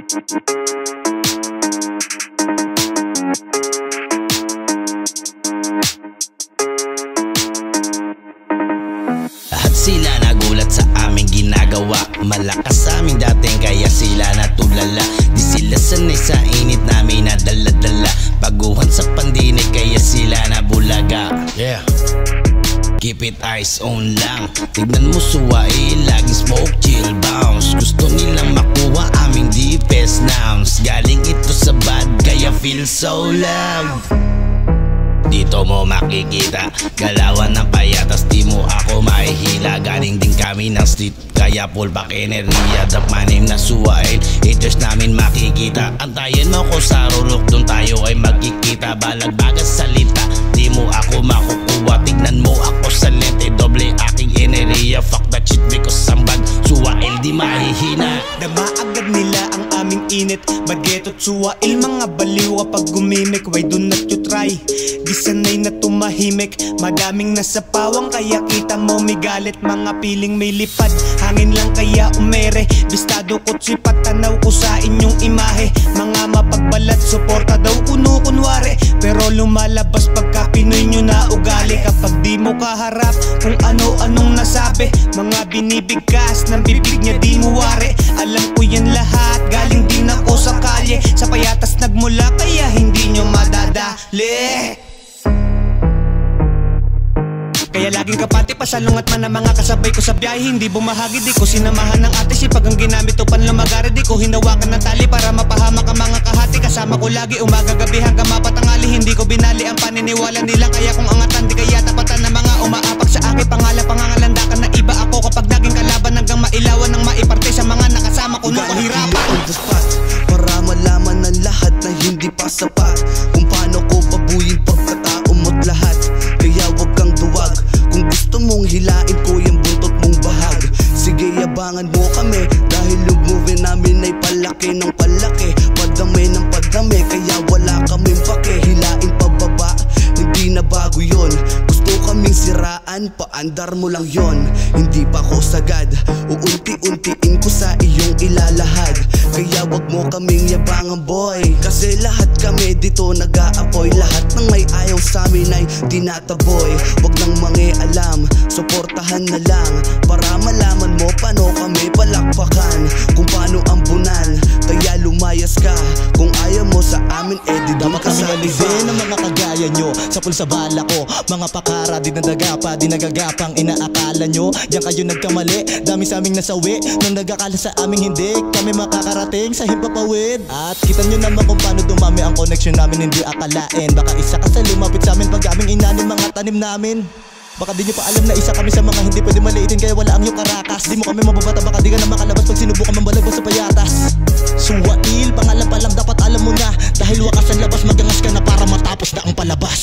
At sila nagulat sa aming ginagawa. Malakas sa aming dating kaya sila natulala. Di sila sanay sa init namin na dala-dala. Baguhan sa pandinig kaya sila nabulaga. Yeah, keep it eyes on lang. Tignan mo suwail, laging smoke, chill, bounce. Gusto nilang makuha aming deepest nouns. Galing ito sa bad kaya feel so love. Dito mo makikita galawan ng payatas, di mo ako mahihila. Galing din kami ng street kaya full back enerhiya. Dapmanim na suwail, haters namin makikita. Antayin mo ko sa rurok, dun tayo ay magkikita. Balagbagas salita, di mo ako makukuha. Tignan mo ako sa lente, doble aking enerhiya. Fuck that shit because I'm bad, suwail di mahihina. Dama agad nila ang aming init, bageto't suwail mga baliw kapag gumimik. Why do not you try? Di sanay na tumahimik, madaming nasa pawang kaya kita mo may galit. Mga piling may lipad, hangin lang kaya umere. Bistado ko't sipat, tanaw ko sa inyong imahe. Mga mapagbalat, suporta daw kuno kunwari. Pero lumalabas pagka Pinoy nyo na ugali. Kapag di mo kaharap kung ano-anong nasabi, mga binibigkas ng bibig niya di mo wari. Alam ko yan lahat, galing din ako sa kalye. Sa payatas nagmula kaya hindi nyo madadali. Kaya laging kapati pasalungat man ang mga kasabay ko sa biyahe. Hindi bumahagi, di ko sinamahan ng ate. Sipag ang ginamit upan lumagari, di ko hinawakan ng tali para mapahamak ang mga kahati. Kasama ko lagi umaga gabi hanggang mapatangali. Hindi ko binali ang paniniwala nilang kaya kung angatan. Di kaya tapatan ng mga umaapak sa akin. Pangangalandakan na iba ako kapag naging kalaban. Hanggang mailawan ng maiparte sa mga nakasama ko nung kahirapan. On the spot, para malaman ng lahat na hindi pa sapat kung paano ko babuyin pagkatao mo't lahat. Kaya wag kang duwag kung gusto mong hilain ko yung buntot mong bahag. Sige yabangan mo kami dahil yung movie namin ay palaki ng palaki. Padami ng padami kaya wala kaming pake. Hilain pababa, hindi na bago yon. Gusto kaming siraan, paandar mo lang yon. Hindi pa ko sagad, uunti-untiin ko sa iyong ilalahad. Kaya wag mo kaming yabangan boy, kasi lahat kami dito nag-aapoy. Lahat ng may ayaw sa amin ay tinataboy. Wag nang mangialam, suportahan na lang para malaman mo paano kami palakpakan. Kung paano ambunan, kaya lumayas ka. Kung ayaw mo sa amin, di dapat ka sa iba. Ng mga kagaya nyo, sa pulsa bala ko. Mga pakara, di nadagapa, di nagagapang inaakala nyo. Diyan kayo nagkamali, dami sa aming nasawi. Nung nagakala sa aming hindi kami makakarating sa himpapawid. At kita nyo naman kung paano dumami ang connection namin, hindi akalain. Baka isa ka sa lumapit sa amin pag aming inanim mga tanim namin. Baka di nyo pa alam na isa kami sa mga hindi pwede maliitin kaya wala ang iyong karakas. Di mo kami mababata, baka di ka na makalabas pag sinubukan mambalagwas sa payatas. Suwail, pangalan pa lang dapat alam mo na. Dahil wakas ang labas, magangas ka na para matapos na ang palabas.